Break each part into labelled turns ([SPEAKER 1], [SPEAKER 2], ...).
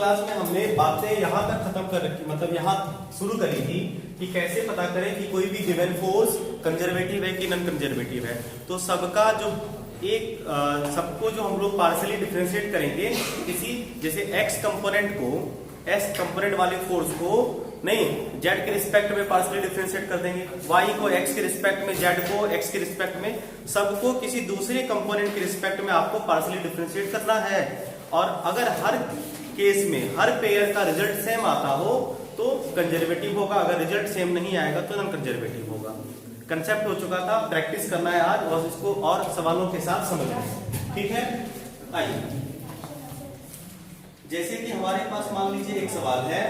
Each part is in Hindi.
[SPEAKER 1] क्लास में हमने बातें यहाँ तक खत्म कर रखी, मतलब यहाँ शुरू करी थी कि कैसे पता करें कि कोई भी गिवन फोर्स कंजर्वेटिव है कि नॉन कंजर्वेटिव है। तो सबका जो सबको जो हम लोग पार्शियली डिफरेंशिएट करेंगे किसी, जैसे x कंपोनेंट को s कंपोनेंट वाले फोर्स को नहीं z के रिस्पेक्ट में पार्शियली डिफरेंशिएट कर देंगे, y को x के रिस्पेक्ट में, z को x के रिस्पेक्ट में, सबको किसी दूसरे कंपोनेंट के रिस्पेक्ट में आपको पार्शियली डिफरेंशिएट करना है। और अगर हर केस में हर पेयर का रिजल्ट सेम आता हो तो कंजर्वेटिव होगा, अगर रिजल्ट सेम नहीं आएगा तो नॉन कंजर्वेटिव होगा। कंसेप्ट हो चुका था, प्रैक्टिस करना है आज और इसको और सवालों के साथ समझना है, ठीक है। आइए, जैसे कि हमारे पास मान लीजिए एक सवाल है,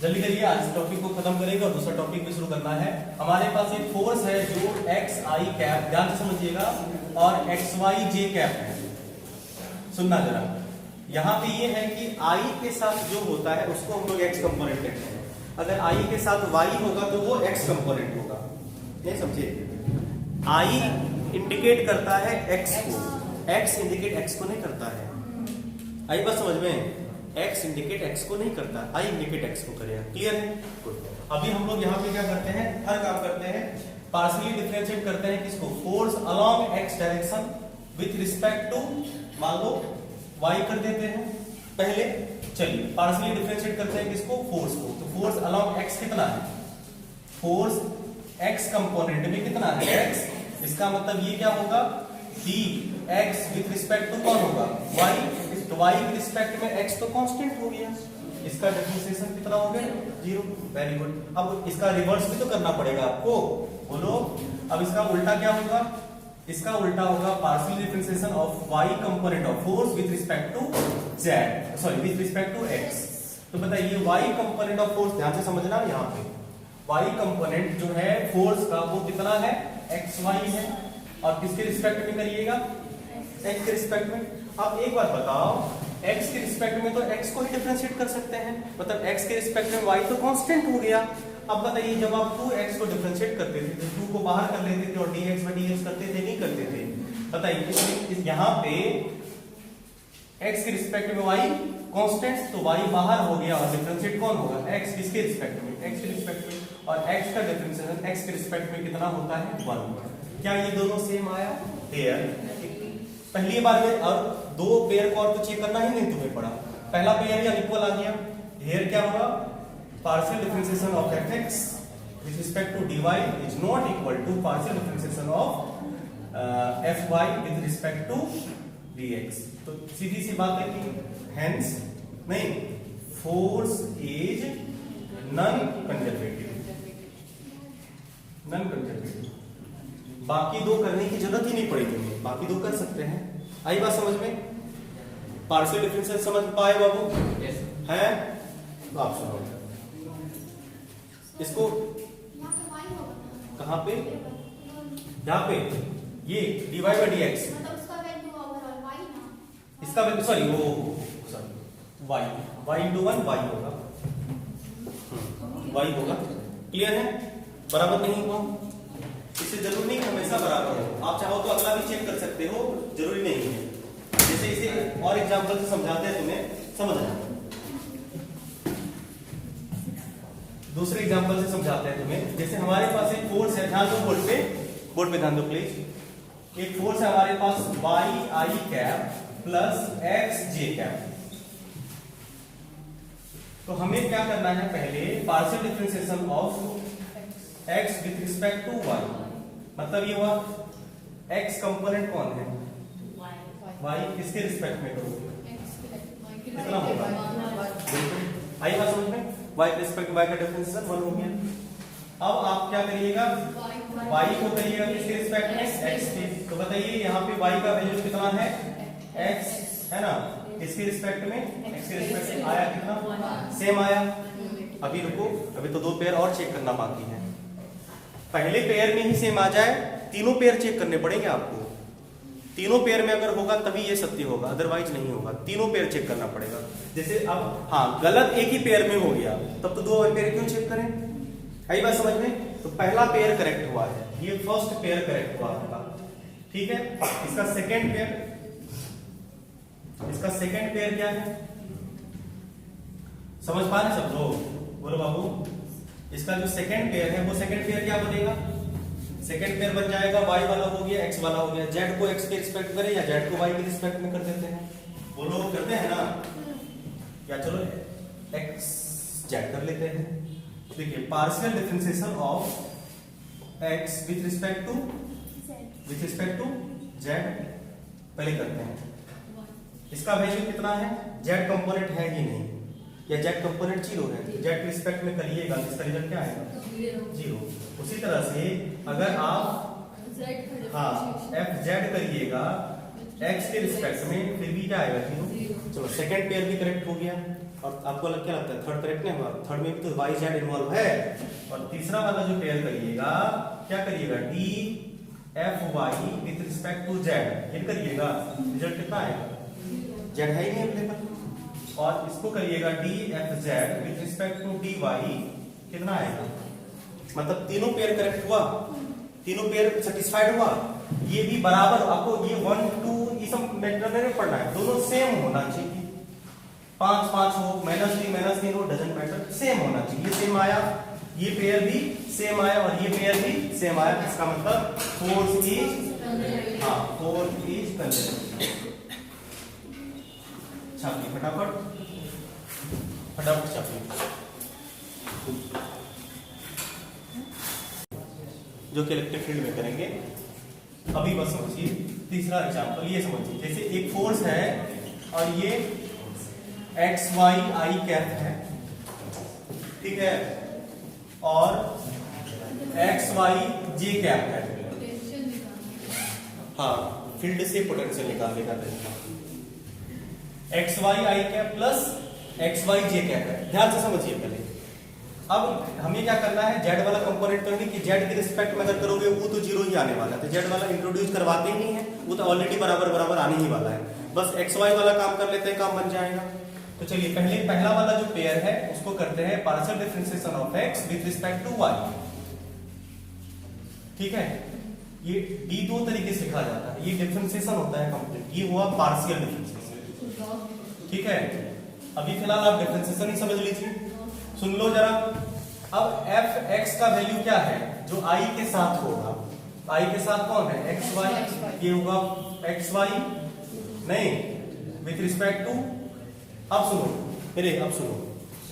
[SPEAKER 1] जल्दी करिए, आज इस टॉपिक को खत्म करेंगे और दूसरा टॉपिक भी शुरू करना है। हमारे पास एक फोर्स है जो एक्स आई कैप, ध्यान से समझिएगा, और एक्स वाई जे कैप है। सुनना जरा, यहाँ पे ये है कि आई के साथ जो होता है उसको हम लोग एक्स कंपोनेंट कहते हैं, अगर आई के साथ वाई होगा तो वो एक्स कंपोनेंट होगा। ये समझिए, आई इंडिकेट करता है एक्स को, एक्स इंडिकेट एक्स को नहीं करता है। आई बात समझ में, x इंडिकेट x को नहीं करता, I इंडिकेट x को करेगा। क्लियर है? गुड। अभी हम लोग यहाँ पे क्या करते हैं, हर काम करते हैं, पार्शियली डिफरेंशिएट करते हैं किसको, force along x direction with respect to, मान लो y कर देते हैं पहले। चलिए पार्शियली डिफरेंशिएट करते हैं किसको, फोर्स को। तो फोर्स अलोंग x कितना है, फोर्स x कंपोनेंट में कितना है, x। इसका मतलब ये क्या होगा, dx विथ रिस्पेक्ट टू कौन होगा, y। तो y के रिस्पेक्ट में x तो कांस्टेंट हो गया, इसका डिफरेंशिएशन कितना हो गया, 0। Very good. अब इसका रिवर्स भी तो करना पड़ेगा आपको, बोलो। अब इसका उल्टा क्या होगा, इसका उल्टा होगा partial differentiation of y component of force with respect to z, sorry with respect to x। तो बताइए y कंपोनेंट ऑफ फोर्स, ध्यान से समझना, यहाँ पे y कंपोनेंट जो है फोर्स का वो कितना है, xy है, और किसके रिस्पेक्ट में करिएगा, x के रिस्पेक्ट में। अब एक बात बताओ, x के रिस्पेक्ट में तो x को ही डिफरेंशिएट कर सकते हैं, मतलब x के रिस्पेक्ट में y तो कांस्टेंट हो गया। अब बताइए, जब आप 2x को डिफरेंशिएट करते थे तो 2 को बाहर कर लेते थे और dx में dx करते थे, नहीं करते थे। बताइए यहाँ पे x के रिस्पेक्ट में y कांस्टेंट, तो y बाहर हो गया और डिफरेंशिएट कौन होगा, x। किसके रिस्पेक्ट में, x के रिस्पेक्ट में, और x का डिफरेंशिएशन x के रिस्पेक्ट में कितना होता है, 1। क्या ये दोनों सेम आया, हेयर पहली बार में। और दो पेयर को और तो चेक करना ही नहीं तुम्हें पड़ा, पहला पेयर ही अनइक्वल आ गया। हेयर क्या होगा, partial differentiation of fx with respect to dy is not equal to partial differentiation of fy with respect to dx। तो सीधी सी बात है कि हेंस नहीं, force is non conservative, non conservative. बाकी दो करने की जरूरत ही नहीं पड़ी तुम्हें, बाकी दो कर सकते हैं। आई बात समझ में, पार्शियल डिफरेंशियल समझ पाए बाबू? yes. है तो आप सुनो इसको, कहां पे, यहाँ पे ये dy by dx, इसका वैल्यू सॉरी वो सॉरी y into 1 y होगा, y होगा। क्लियर है? बराबर नहीं हुआ, इससे जरूरी नहीं हमेशा बराबर हो, आप चाहो तो अगला भी चेक कर सकते हो, जरूरी नहीं है। जैसे इसे और एग्जांपल से समझाते हैं, तुम्हें समझना, दूसरे एग्जांपल से समझाते हैं तुम्हें। जैसे हमारे पास एक फोर्स है, ध्यान दो बोर्ड पे ध्यान दो प्लीज। एक फोर्स है हमारे पास y i cap plus x j cap. तो हमें क्या करना है, पहले partial differentiation of x with respect to y, मतलब ये हुआ x कंपोनेंट कौन है, y, किसके रिस्पेक्ट में करोगे, कितना होगा, आई बात समझ में, y के रिस्पेक्ट y का डिफरेंशिएशन 1 हो गया। अब आप क्या करिएगा, y को करिएगा किसके रिस्पेक्ट में, x के। तो बताइए यहाँ पे y का वैल्यू कितना है, x है ना, इसके रिस्पेक्ट में, x के रिस्पेक्ट में आया कितना, सेम आया। अभी रुको, अभी तो दो पेयर और चेक करना बाकी है। पहले पेयर में ही सेम आ जाए, तीनों पेयर चेक करने पड़ेंगे आपको। तीनों पेयर में अगर होगा तभी ये सत्य होगा, अदरवाइज नहीं होगा। तीनों पेयर चेक करना पड़ेगा। जैसे अब हाँ, गलत एक ही पेयर में हो गया, तब तो दो पेयर क्यों चेक करें, आई बात समझ में। तो पहला पेयर करेक्ट हुआ है, ये फर्स्ट पेयर करेक्ट हुआ आपका, ठीक है। इसका सेकेंड पेयर इसका सेकंड पेयर क्या है, समझ पा रहे सब लोग, बोलो बाबू। इसका जो सेकंड पेयर है वो सेकंड पेयर क्या बनेगा, सेकंड पेयर बन जाएगा y वाला हो गया x वाला हो गया। z को x के रिस्पेक्ट करें या z को y के रिस्पेक्ट में कर देते हैं, बोलो करते हैं ना, या चलो x z कर लेते हैं। देखिए partial differentiation of x with respect to z पहले करते हैं। इसका वैल्यू कितना है, z कंपोनेंट है ही नहीं, या z कंपोनेंट 0 है, z के रिस्पेक्ट में करिएगा तो इसका रिजल्ट क्या आएगा 0। उसी तरह से अगर आप हाँ f z करिएगा x के रिस्पेक्ट में, फिर भी क्या आएगा 0। चलो सेकंड पेयर भी करेक्ट हो गया, और आपको क्या लगता है थर्ड करेक्ट नहीं हुआ, थर्ड में भी तो y z इन्वॉल्व है। और तीसरा वाला जो पेयर करिएगा क्या करिएगा, d f y with respect to z, ये करिएगा, रिजल्ट कितना आएगा, z है ही नहीं अवेलेबल। और इसको करिएगा D F Z with respect to D Y, कितना आएगा, मतलब तीनों पेयर करेक्ट हुआ, तीनों पेयर सेटिस्फाइड हुआ। ये भी बराबर, आपको ये 1 2 ये सब मैटर नहीं पढ़ना है, दोनों सेम होना चाहिए, 5 5 हो -3 हो डजंट मैटर, सेम होना चाहिए। ये सेम आया, ये पेयर भी सेम आया और ये पेयर भी सेम आया, इसका मतलब फोर्स इज हाँ फोर्स इज कंजर्वेटिव। छापिए फटाफट छापिए, जो कि इलेक्ट्रिक फील्ड में करेंगे। अभी बस समझिए तीसरा एग्जांपल, ये समझिए जैसे एक फोर्स है और ये एक्स वाई आई कैप है, ठीक है, और एक्स वाई जे कैप है। हाँ फील्ड से पोटेंशियल निकालने का तरीका एक्स वाई आई कैप प्लस एक्स वाई जे कैप है, ध्यान से समझिए पहले। अब हमें क्या करना है, जेड वाला कंपोनेंट करेंगे कि जेड के रिस्पेक्ट में अगर करोगे वो तो 0 ही आने वाला है, तो जेड वाला इंट्रोड्यूस करवाते ही नहीं है, वो तो ऑलरेडी बराबर बराबर आने ही वाला है। बस एक्स वाई वाला काम कर लेते हैं, काम बन जाएगा। तो चलिए पहले पहला वाला जो पेयर है उसको करते हैं partial differentiation of X with respect to Y, ठीक है। ये डी दो तरीके से लिखा जाता है, ये डिफरेंशिएशन होता है कंप्लीट, ये हुआ पार्शियल डिफरेंशिएशन, ठीक है। अभी फिलहाल आप डिफरेंशिएशन ही समझ लीजिए, सुन लो जरा। अब एफ एक्स का वैल्यू क्या है जो आई के साथ होगा, आई के साथ कौन है एक्स वाई, ये होगा एक्स वाई नहीं विथ रिस्पेक्ट टू, अब सुनो मेरे, अब सुनो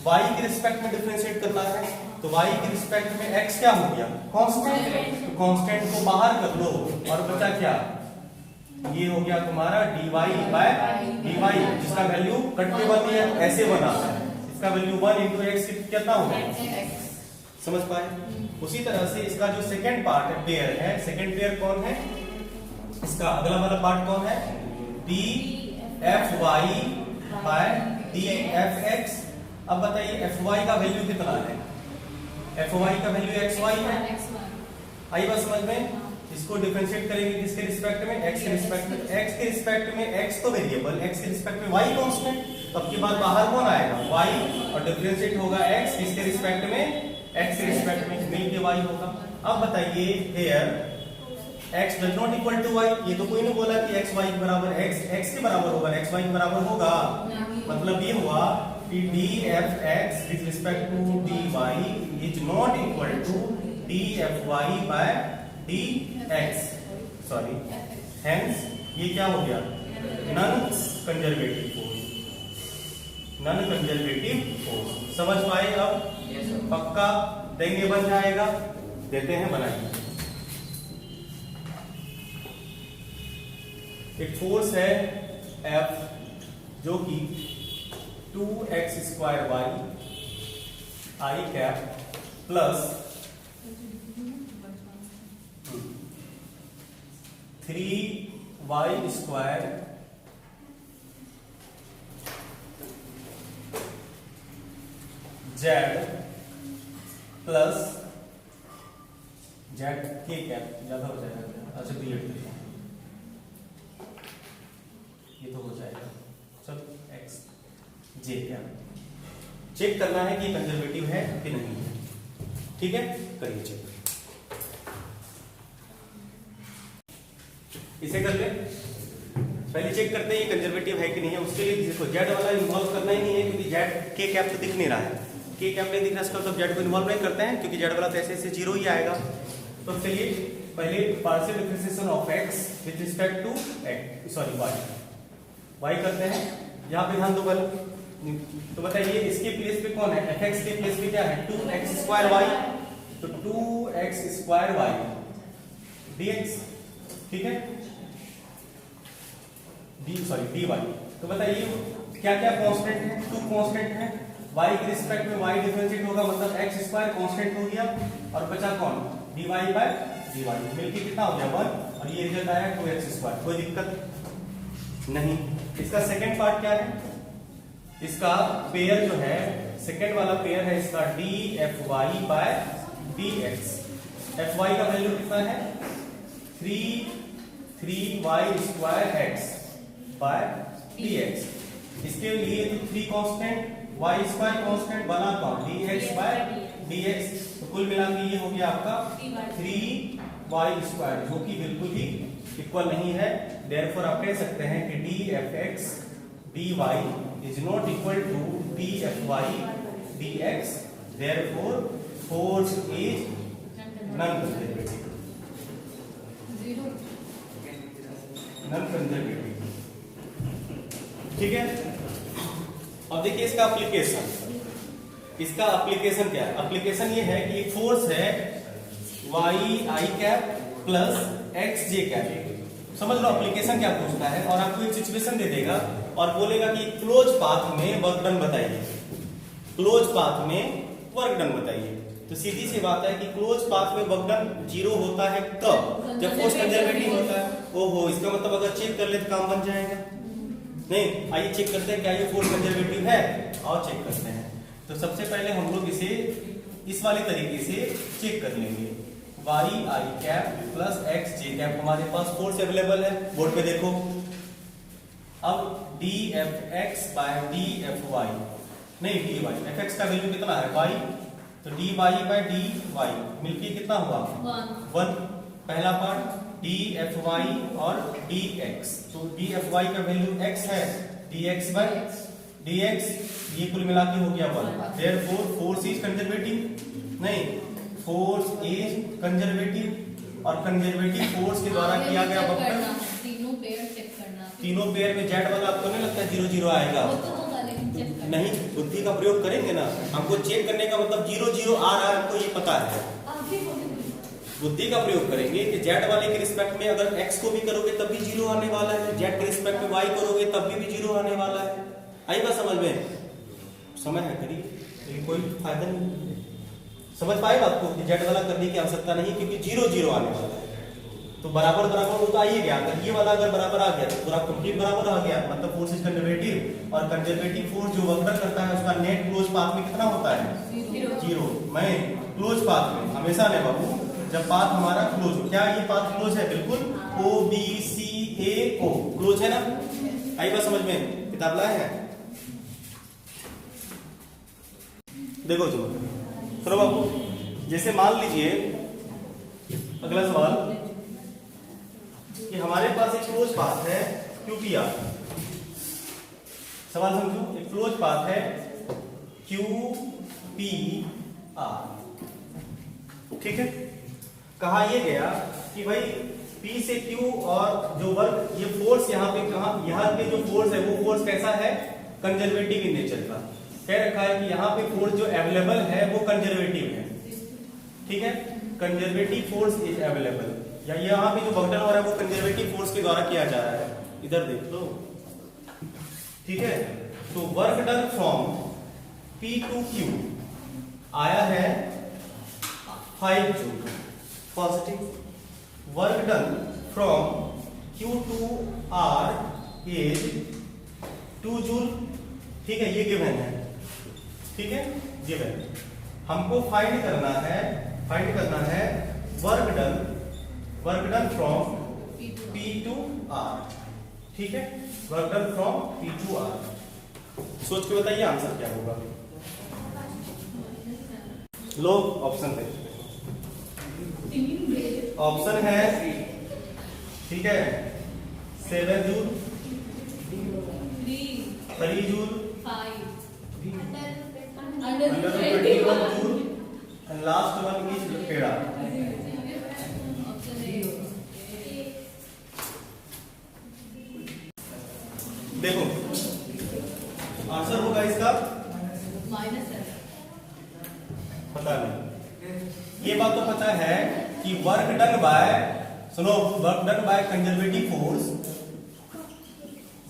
[SPEAKER 1] y के रिस्पेक्ट में डिफरेंशिएट करना है, तो y के रिस्पेक्ट में x क्या हो गया कांस्टेंट, तो कांस्टेंट को बाहर कर लो और बचा क्या, ये हो गया तुम्हारा dy बाय dy, जिसका वैल्यू कट के बनी है ऐसे बना है, इसका वैल्यू 1 into x कितना होगा, समझ पाए। उसी तरह से इसका जो सेकंड पार्ट है पेयर है, सेकंड पेयर कौन है, इसका अगला वाला पार्ट कौन है, D F Y by D F X. अब बताइए एफ वाई का वैल्यू कितना है, एफ वाई का वैल्यू एक्स वाई है, आई बात समझ में। इसको डिफरेंशिएट करेंगे किसके रिस्पेक्ट में, एक्स के रिस्पेक्ट में, एक्स के रिस्पेक्ट में एक्स तो वेरिएबल, एक्स के रिस्पेक्ट में वाई कांस्टेंट, तो अब की बात बाहर कौन आएगा वाई, और डिफरेंशिएट होगा एक्स किसके रिस्पेक्ट में, एक्स के रिस्पेक्ट में, मिल के वाई होगा। अब बताइए here x does not equal to y, ये तो कोई नहीं बोला कि x y के बराबर x के बराबर होगा, x y के बराबर होगा, मतलब ये हुआ कि df(x) with respect to dy is not equal to dfy by dx, sorry, hence ये क्या हो गया non conservative force, non conservative force. समझ पाए अब, पक्का देंगे बन जाएगा, देते हैं बनाइए। एक फोर्स है F जो कि 2x² y i cap plus 3y² z plus z के कैप, ज्यादा हो जाएगा, अच्छा डिलीट करते हैं, ये तो हो जाएगा। चलो x j कैप चेक करना है कि कंजर्वेटिव है कि नहीं है, ठीक है, करिए चेक। इसे कर ले, पहले चेक करते हैं ये कंजर्वेटिव है कि नहीं है। उसके लिए देखो जेड वाला इन्वॉल्व करना ही नहीं है, क्योंकि जेड के कैप तो दिख नहीं रहा है, के कैप नहीं दिख रहा, इसका मतलब जेड को इन्वॉल्व नहीं करते हैं, क्योंकि जेड वाला तो ऐसे ऐसे जीरो ही आएगा। तो चलिए पहले partial differentiation of X with respect to Y करते हैं। यहाँ पे ध्यान दो पहले, तो बताइए इसके प्लेस पे कौन है, एफ एक्स के प्लेस पे क्या है 2x² y, तो 2x² y dx, ठीक है dy। तो बताइए क्या क्या कांस्टेंट है, 2 कांस्टेंट है, y के रिस्पेक्ट में y डिफरेंशिएट होगा, मतलब x² कांस्टेंट हो गया, और बचा कौन dy बाय dy, मिलके कितना हो गया 1, और ये रिजल्ट आया 2x²। कोई दिक्कत नहीं। इसका सेकंड पार्ट क्या है, इसका पेयर जो है सेकंड वाला पेयर है इसका dfy बाय dx। fy का वैल्यू कितना है 3y² x बाय dx। इसके लिए 3 कांस्टेंट y² कांस्टेंट बना कौन dx बाय dx, तो कुल मिला के ये हो गया आपका 3y², जो कि बिल्कुल ही इक्वल नहीं है। देयरफॉर आप कह सकते हैं कि dfx dy is not equal to dfy dx, therefore force is non-conservative। ठीक है। अब देखिए इसका एप्लीकेशन क्या है। एप्लीकेशन ये है कि एक फोर्स है y i cap plus x j cap. समझ लो एप्लीकेशन क्या पूछता है, और आपको एक सिचुएशन दे देगा और बोलेगा कि क्लोज पाथ में वर्क डन बताइए, क्लोज पाथ में वर्क डन बताइए। तो सीधी सी बात है कि क्लोज पाथ में वर्क डन 0 होता है कब, जब फोर्स कंजर्वेटिव होता है। ओहो, इसका मतलब अगर चेक कर ले तो काम बन जाएगा। नहीं, आइए चेक करते हैं क्या ये फोर्स कंजर्वेटिव है, और चेक करते हैं। तो सबसे पहले हम लोग इसे इस वाले तरीके से चेक कर लेंगे, y i cap plus x j cap, हमारे पास फोर्स अवेलेबल है, बोर्ड पे देखो। अब dfx बाय dfy नहीं dy, fx का वैल्यू कितना है y, तो dy बाय dy मिलके कितना हुआ 1, पहला पार्ट dfy और dx, तो dfy का वैल्यू x है, dx बाय dx ये कुल मिला के हो गया 1। देयरफॉर फोर्स इज कंजर्वेटिव, नहीं फोर्स इज कंजर्वेटिव, और कंजर्वेटिव फोर्स के द्वारा किया गया वर्क डन।
[SPEAKER 2] तीनों पेयर चेक करना,
[SPEAKER 1] तीनों पेयर में जेड वाला आपको नहीं लगता 0 0 आएगा,
[SPEAKER 2] वो तो होगा लेकिन चेक करना
[SPEAKER 1] नहीं बुद्धि का प्रयोग करेंगे ना। हमको चेक करने का मतलब 0 0 आ रहा है, हमको ये पता है, बुद्धि का प्रयोग करेंगे कि जेड वाले के रिस्पेक्ट में अगर x को भी करोगे तब भी 0 आने वाला है, जेड के रिस्पेक्ट में y करोगे तब भी 0 आने वाला है। आई बात समझ में, समय है करिए, लेकिन कोई फायदा नहीं। समझ पाए बात को कि जेड वाला करने की आवश्यकता नहीं, क्योंकि 0 0 आने वाला है। तो बराबर बराबर वो तो आइए गया, अगर ये वाला अगर बराबर आ गया तो पूरा कंप्लीट बराबर आ गया, मतलब फोर्स इज कंजर्वेटिव, और कंजर्वेटिव फोर्स जो वर्क डन करता है उसका नेट क्लोज पाथ में कितना होता है 0। मैं क्लोज पाथ में हमेशा ने बाबू, जब पाथ हमारा क्लोज हो, क्या ये पाथ क्लोज है, बिल्कुल O B C A O close है ना। आई बात समझ में, किताब लाए हैं, देखो चलो सुनो बाबू। जैसे मान लीजिए अगला सवाल कि हमारे पास एक क्लोज पाथ है QPR, सवाल समझो, एक क्लोज पाथ है QPR, ठीक है। कहा यह गया कि भाई P से Q और जो वर्क ये फोर्स यहाँ पे कहा, यहाँ पे जो फोर्स है वो फोर्स कैसा है, कंजर्वेटिव इन नेचर का। कह रखा है कि यहाँ पे फोर्स जो अवेलेबल है वो कंजर्वेटिव है, ठीक है, कंजर्वेटिव फोर्स इज अवेलेबल, या यहाँ पे जो वर्क डन हो रहा है वो कंजर्वेटिव फोर्स के द्वारा किया जा रहा है, इधर देख लो, ठीक है। तो work done from P to Q आया है 5 joule positive, work done from Q to R is 2 joule, ठीक है, ये गिवन है, ठीक है, गिवन। हमको फाइंड करना है work done from P to R, ठीक है, work done from P to R। सोच के बताइए आंसर क्या होगा। लो ऑप्शन देखते हैं, ऑप्शन है, ठीक है, 7 joule, 3 joule
[SPEAKER 2] 5
[SPEAKER 1] under 21 joule and last one is पेड़ा। देखो आंसर होगा इसका
[SPEAKER 2] -7
[SPEAKER 1] पता नहीं, ये बात तो पता है कि वर्क डन बाय, सुनो, work done by conservative force,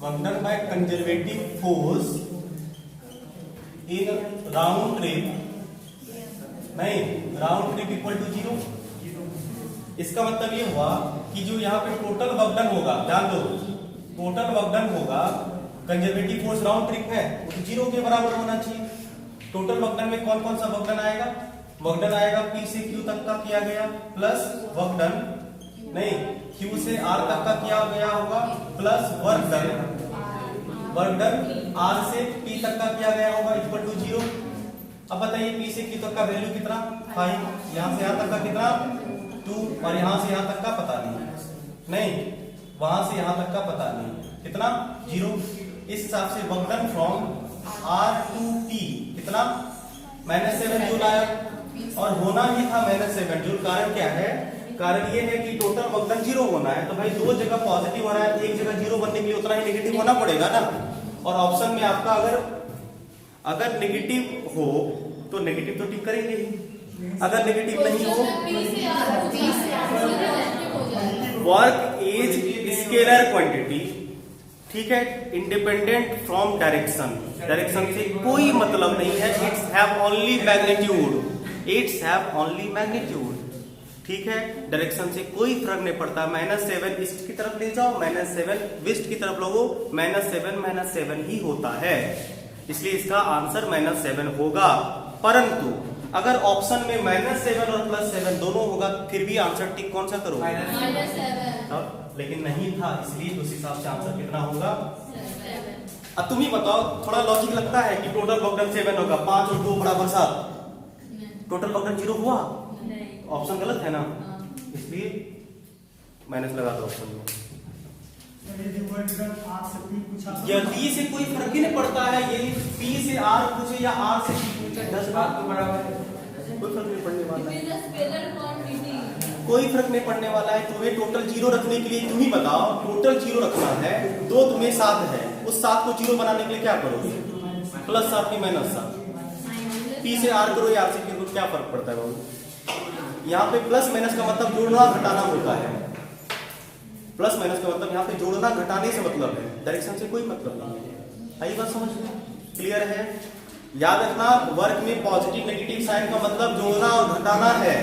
[SPEAKER 1] work done by conservative force in round trip, नहीं राउंड ट्रिप इक्वल टू 0। इसका मतलब ये हुआ कि जो यहाँ पे टोटल वर्क डन होगा, ध्यान दो, टोटल वर्क डन होगा, कंजर्वेटिव फोर्स राउंड ट्रिप है तो 0 के बराबर होना चाहिए। टोटल वर्क डन में कौन कौन सा वर्क डन आएगा? वर्क डन आएगा P से Q तक का किया गया प्लस वर्क डन, नहीं Q से R तक का किया गया होगा प्लस वर्क डन R से P तक का किया गया होगा इक्वल टू 0। अब बताइए P से Q तक का वैल्यू कितना? 5, यहां से यहां तक का कितना? 2, और यहां से यहां तक का पता नहीं, वहां से यहां तक का पता नहीं, कितना? 0। इस हिसाब से work done from R to P कितना? -7 जूल आया, और होना ही था -7 जूल। कारण क्या है? कारण ये है कि टोटल वर्क डन 0 होना है, तो भाई दो जगह पॉजिटिव हो रहा है, एक जगह 0 बनने के लिए उतना ही नेगेटिव होना पड़ेगा ना। और ऑप्शन में आपका अगर नेगेटिव हो तो नेगेटिव तो टिक करेंगे ही, अगर नेगेटिव नहीं हो, वर्क इज स्केलर क्वांटिटी, ठीक है, इंडिपेंडेंट फ्रॉम डायरेक्शन, डायरेक्शन से कोई मतलब नहीं है, it's have only magnitude, it's have only magnitude, ठीक है, डायरेक्शन से कोई फर्क नहीं पड़ता। -7 ईस्ट की तरफ ले जाओ, -7 वेस्ट की तरफ लोगो, -7 ही होता है, इसलिए इसका आंसर -7 होगा। परंतु अगर ऑप्शन में -7 और +7 दोनों होगा फिर भी आंसर टिक कौन सा करोगे?
[SPEAKER 2] -7
[SPEAKER 1] लेकिन नहीं था, इसलिए उस हिसाब से आंसर कितना होगा? अब तुम ही बताओ, थोड़ा लॉजिक लगता है कि टोटल वर्क डन 7 होगा, 5 और 2 बराबर 7, टोटल वर्क डन 0 हुआ, ऑप्शन गलत है ना, इसलिए माइनस लगा दो ऑप्शन में। यदि से कोई फर्क ही नहीं पड़ता है, ये P से R पूछे या R से P पूछे 10 बार के बराबर है, कोई फर्क नहीं पड़ने वाला है, कोई फर्क नहीं पड़ने वाला है। तुम्हें टोटल 0 रखने के लिए तुम ही बताओ, टोटल 0 रखना है, 2 तुम्हें 7 है, उस 7 को 0 बनाने के लिए क्या करोगे? +7 की -7, P से R करो या R से P करो, क्या फर्क पड़ता है बाबू? यहाँ पे प्लस माइनस का मतलब जोड़ना घटाना होता है, प्लस माइनस का मतलब यहाँ पे जोड़ना घटाने से मतलब है, डायरेक्शन से कोई मतलब नहीं है। आई बात समझ में? क्लियर है? याद रखना, वर्क में पॉजिटिव नेगेटिव साइन का मतलब जोड़ना और घटाना है।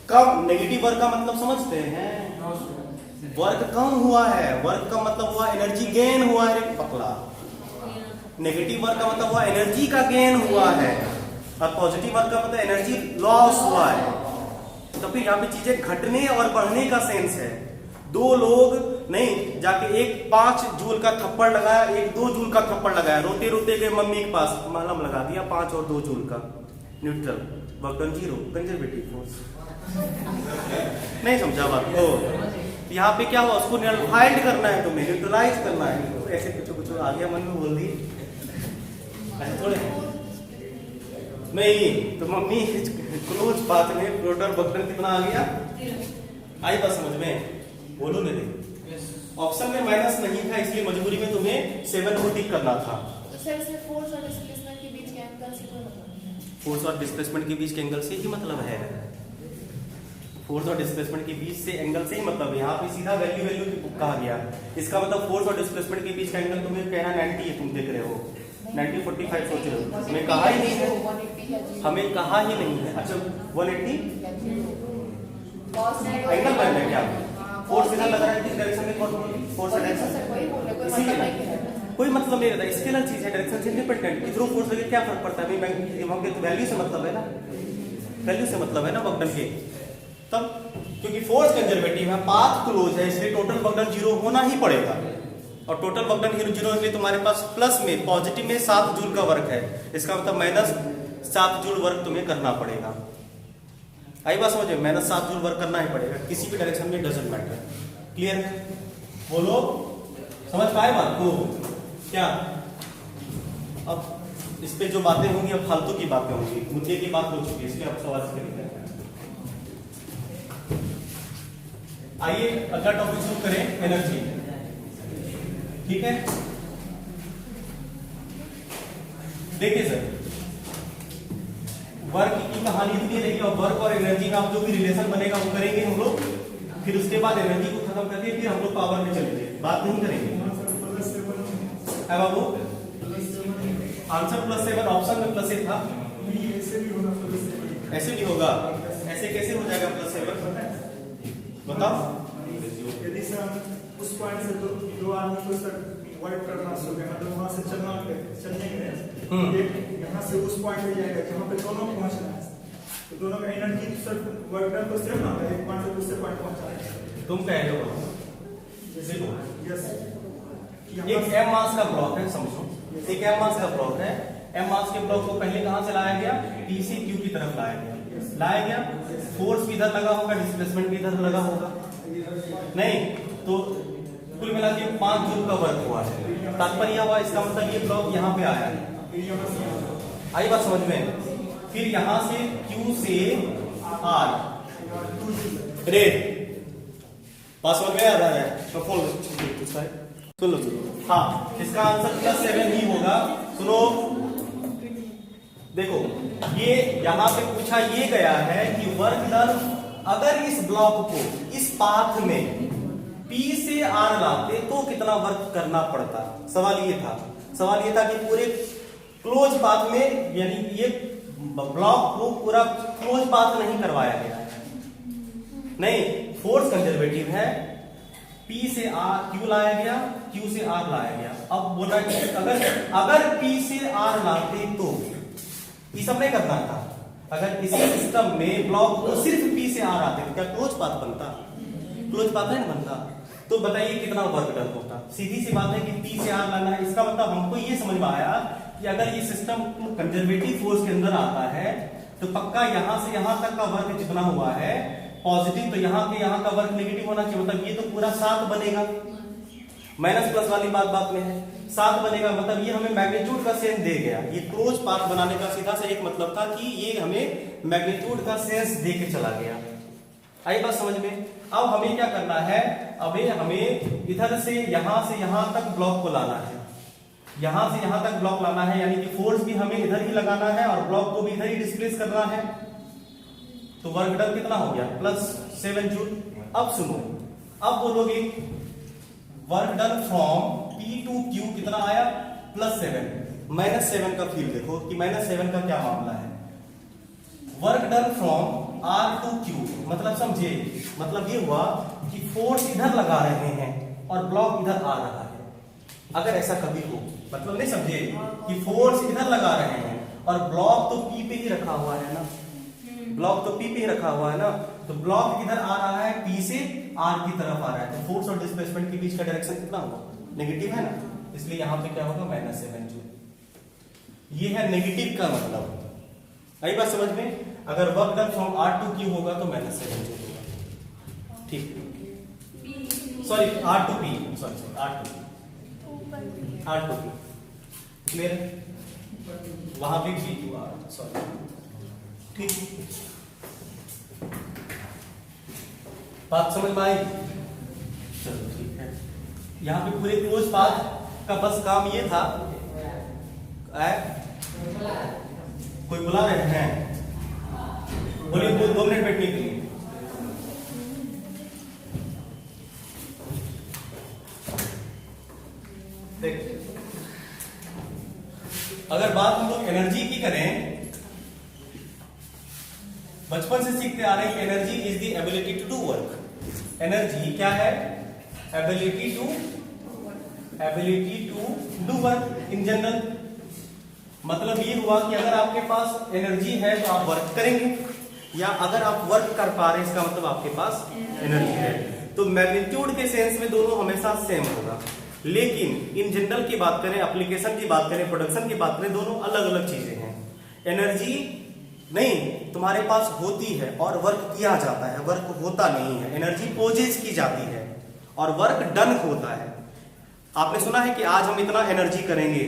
[SPEAKER 1] कम नेगेटिव वर्क का मतलब समझते हैं? वर्क कम हुआ है, वर्क का मतलब हुआ एनर्जी गेन हुआ है, पकड़ा। नेगेटिव वर्क का मतलब हुआ एनर्जी का गेन हुआ है, और पॉजिटिव वर्क का मतलब एनर्जी लॉस हुआ है। तो फिर यहाँ पे चीजें घटने और बढ़ने का सेंस है। 2 लोग नहीं जाके एक 5 जूल का थप्पड़ लगाया, एक 2 जूल का थप्पड़ लगाया, रोते रोते गए मम्मी के पास, मलहम लगा दिया 5 और 2 जूल का, neutral, work done 0, conservative force. नहीं समझा बात को? यहाँ पे क्या हुआ, उसको न्यूट्रलाइज करना है, तुम्हें न्यूट्रलाइज करना है। तो ऐसे कुछ आ गया मन में, बोल दी थोड़े नहीं, तो मम्मी क्लोज बात में टोटल वर्क डन कितना आ गया? आई बात समझ में? बोलो नहीं, ऑप्शन में माइनस नहीं था, इसलिए मजबूरी में तुम्हें 7 को टिक करना था।
[SPEAKER 3] तो सर इसमें फोर्स और डिस्प्लेसमेंट के बीच के एंगल से कोई मतलब नहीं है?
[SPEAKER 1] फोर्स और डिस्प्लेसमेंट के बीच के एंगल से ही मतलब है, फोर्स और डिस्प्लेसमेंट के बीच से एंगल से ही मतलब, यहाँ पे सीधा वैल्यू कहा गया। इसका मतलब फोर्स और डिस्प्लेसमेंट के बीच का एंगल तुम्हें कहना 90 है, तुम देख रहे हो 90 45 सोच रहे हो, हमें कहा ही नहीं है, हमें कहा ही नहीं है। अच्छा 180 एंगल बन है क्या? फोर्स इधर लग रहा है, किस डायरेक्शन में फोर्स है, कोई मतलब नहीं रहता, स्केलर चीज है, डायरेक्शन से इंडिपेंडेंट। इधर फोर्स लगे क्या फर्क पड़ता है? वैल्यू से मतलब है ना, वैल्यू से मतलब है ना वर्क डन के। तब क्योंकि फोर्स कंजर्वेटिव है, पाथ क्लोज है, इसलिए टोटल वर्क डन 0 होना ही पड़ेगा। और टोटल वर्क डन 0 के लिए तुम्हारे पास प्लस में पॉजिटिव में 7 जूल का वर्क है, इसका मतलब -7 जूल वर्क तुम्हें करना पड़ेगा। आई बात समझे? -7 जूल वर्क करना ही पड़ेगा, किसी भी डायरेक्शन में, डजंट मैटर। क्लियर है? बोलो, समझ पाए बात को? क्या अब इस पे जो बातें होंगी अब फालतू की बातें होंगी, मुद्दे की बात हो चुकी है, इसलिए अब सवाल से लिखते हैं। आइए अगला टॉपिक शुरू करें, एनर्जी। ठीक है, देखिए सर, वर्क की कहानी इतनी रहेगी और वर्क और एनर्जी का जो भी रिलेशन बनेगा वो करेंगे हम लोग, फिर उसके बाद एनर्जी को खत्म करके फिर हम लोग पावर में चलेंगे, बात नहीं करेंगे। है बाबू, आंसर +7, ऑप्शन में +8 था, ऐसे भी होगा, ऐसे कैसे हो जाएगा +7 बताओ।
[SPEAKER 4] यदि से हम उस पॉइंट से दो आदमी को सर वर्क करना शुरू करें, मतलब वहां से चलने के यहाँ से उस पॉइंट पे जाएगा जहाँ पे दोनों पहुंचना है, तो दोनों का एनर्जी सर वर्क डन तो सेम ना है, एक पॉइंट से दूसरे पॉइंट पहुंचा है।
[SPEAKER 1] तुम कह रहे हो
[SPEAKER 4] देखो यस,
[SPEAKER 1] एक m मास का ब्लॉक है, समझो एक m मास का ब्लॉक है, m मास के ब्लॉक को पहले कहां से लाया गया, p से q की तरफ लाया गया, फोर्स भी इधर लगा होगा, डिस्प्लेसमेंट भी इधर लगा होगा, नहीं तो कुल मिला के 5 जूल का वर्क हुआ है, तात्पर्य हुआ इसका मतलब ये ब्लॉक यहाँ पे आया है, आई बात समझ में। फिर यहां से q से r रेड पास हो गया है, तो खोल सुन लो हाँ, इसका आंसर +7 ही होगा। सुनो देखो, ये यहां पे पूछा ये गया है कि वर्क डन अगर इस ब्लॉक को इस पाथ में P से R लाते तो कितना वर्क करना पड़ता, सवाल ये था कि पूरे क्लोज पाथ में, यानी ये ब्लॉक को पूरा क्लोज पाथ नहीं करवाया गया है, नहीं फोर्स कंजर्वेटिव है, P से R Q लाया गया, Q से R लाया गया। अब बोला कि अगर P से R लाते तो ये सब नहीं करना था, अगर इसी सिस्टम में ब्लॉक को सिर्फ P से R आते तो क्या क्लोज पाथ बनता, क्लोज पाथ नहीं बनता, तो बताइए कितना वर्क डन होता। सीधी सी बात है कि P से R लाना है, इसका मतलब हमको ये समझ में आया कि अगर ये सिस्टम कंजर्वेटिव फोर्स के अंदर आता है तो पक्का यहां से यहां तक का वर्क जितना हुआ है पॉजिटिव, तो यहाँ के यहाँ का वर्क नेगेटिव होना चाहिए, मतलब ये तो पूरा 7 बनेगा, माइनस प्लस वाली बात में है 7 बनेगा, मतलब ये हमें मैग्नीट्यूड का सेंस दे गया। ये क्लोज पाथ बनाने का सीधा सा एक मतलब था कि ये हमें मैग्नीट्यूड का सेंस दे के चला गया। आई बात समझ में। अब हमें क्या करना है, अभी हमें इधर से यहां तक ब्लॉक को लाना है, यहां से यहां तक ब्लॉक लाना है, यानी कि फोर्स भी हमें इधर ही लगाना है और ब्लॉक को भी इधर ही डिस्प्लेस करना है, तो वर्क डन कितना हो गया +7 जूल। अब सुनो, अब बोलोगे work done from P to Q कितना आया +7, -7 का फील देखो कि -7 का क्या मामला है। Work done from R to Q मतलब समझे, मतलब ये हुआ कि फोर्स इधर लगा रहे हैं और ब्लॉक इधर आ रहा है। अगर ऐसा कभी हो, मतलब नहीं समझे कि फोर्स इधर लगा रहे हैं और ब्लॉक तो P पे ही रखा हुआ है ना, ब्लॉक तो P पे ही रखा हुआ है ना, तो ब्लॉक इधर आ रहा है, P से R की तरफ आ रहा है, तो फोर्स और डिस्प्लेसमेंट के बीच का डायरेक्शन कितना होगा, नेगेटिव है ना, इसलिए यहां पे क्या होगा -7 जूल। ये है नेगेटिव का मतलब। आई बात समझ में। अगर work done from R to Q होगा तो -7 जूल होगा, ठीक, sorry R to P, sorry R to P, clear, वहां भी P टू R, सॉरी, ठीक, बात समझ में आई। चलो ठीक है, यहाँ पे पूरे क्लोज पाथ का बस काम ये था, कोई बुला रहे हैं, बोलिए 2 मिनट बैठने के लिए। देखिए, अगर बात हम लोग एनर्जी की करें, बचपन से सीखते आ रहे हैं कि energy is the ability to do work. Energy क्या है, ability to do work in general. मतलब ये हुआ कि अगर आपके पास एनर्जी है तो आप वर्क करेंगे, या अगर आप वर्क कर पा रहे हैं इसका मतलब आपके पास एनर्जी है। तो मैग्नीट्यूड के सेंस में दोनों हमेशा सेम होगा, लेकिन इन जनरल की बात करें, एप्लीकेशन की बात करें, प्रोडक्शन की बात करें, दोनों अलग अलग चीजें हैं। एनर्जी नहीं तुम्हारे पास होती है और वर्क किया जाता है, वर्क होता नहीं है। एनर्जी पोजेस की जाती है और वर्क डन होता है। आपने सुना है कि आज हम इतना एनर्जी करेंगे,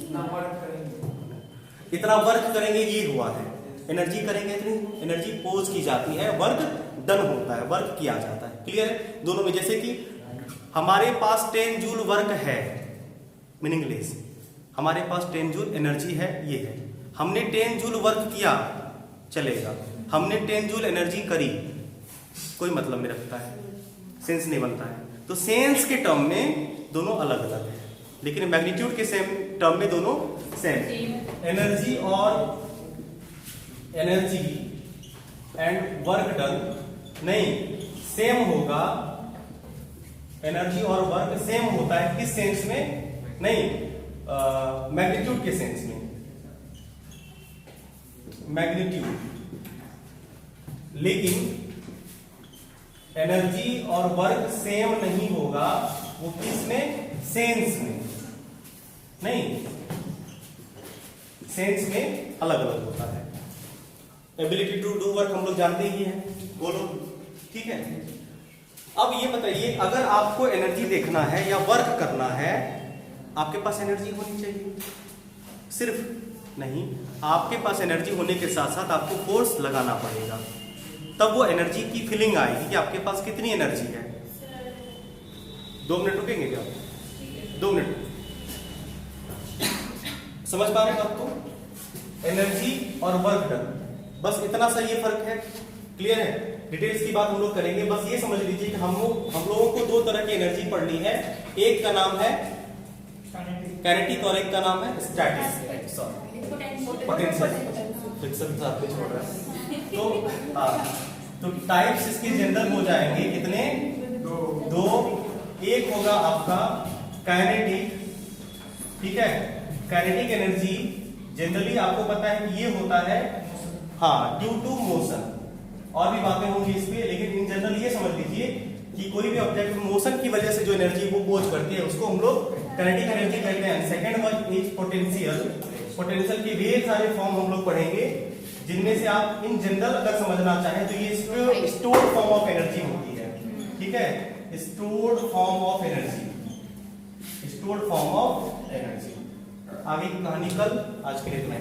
[SPEAKER 4] इतना वर्क करेंगे,
[SPEAKER 1] इतना वर्क करेंगे, ये हुआ है। एनर्जी करेंगे इतनी एनर्जी पोज की जाती है, वर्क डन होता है, वर्क किया जाता है। क्लियर है दोनों में? जैसे कि हमारे पास 10 जूल वर्क है, मीनिंगलेस, हमारे पास 10 जूल एनर्जी है, ये है। हमने 10 जूल वर्क किया, चलेगा। हमने 10 जूल एनर्जी करी, कोई मतलब नहीं रखता है, सेंस नहीं बनता है। तो सेंस के टर्म में दोनों अलग अलग है, लेकिन मैग्नीट्यूड के सेम टर्म में दोनों सेम। एनर्जी और एनर्जी एंड वर्क डन नहीं सेम होगा। एनर्जी और वर्क सेम होता है किस सेंस में? नहीं, मैग्नीट्यूड के सेंस में। मैग्नीट्यूड, लेकिन एनर्जी और वर्क सेम नहीं होगा, वो किस में? सेंस में। नहीं, सेंस में अलग अलग होता है। एबिलिटी टू डू वर्क हम लोग जानते ही हैं, बोलो, ठीक है। अब ये बताइए, अगर आपको एनर्जी देखना है या वर्क करना है, आपके पास एनर्जी होनी चाहिए सिर्फ? नहीं, आपके पास एनर्जी होने के साथ साथ आपको फोर्स लगाना पड़ेगा, तब वो एनर्जी की फीलिंग आएगी कि आपके पास कितनी एनर्जी है। 2 मिनट रुकेंगे क्या? 2 मिनट, समझ पा रहे हैं बात को? एनर्जी और वर्क डन, बस इतना सा ये फर्क है। क्लियर है? डिटेल्स की बात हम लोग करेंगे, बस ये समझ लीजिए कि हम लोगों को 2 तरह की एनर्जी पढ़नी है। एक का नाम है काइनेटिक और एक का नाम है स्टैटिक, सॉरी पोटेंशियल साथ में छोड़ रहा है। तो तो टाइप्स इसके जनरल हो जाएंगे कितने? 2। एक होगा आपका काइनेटिक, ठीक है। काइनेटिक एनर्जी जनरली आपको पता है कि ये होता है, हाँ, ड्यू टू मोशन। और भी बातें होंगी इस पे, लेकिन इन जनरल ये समझ लीजिए कि कोई भी ऑब्जेक्ट मोशन की वजह से जो एनर्जी वो बोझ करती है, उसको हम लोग काइनेटिक एनर्जी कहते हैं। Second one is potential. Potential के ढेर सारे फॉर्म हम लोग पढ़ेंगे, जिनमें से आप इन जनरल अगर समझना चाहें तो ये स्टोर्ड फॉर्म ऑफ एनर्जी होती है, ठीक है। Stored form of energy, stored form of energy. आगे की कहानी कल, आज के लिए इतना ही।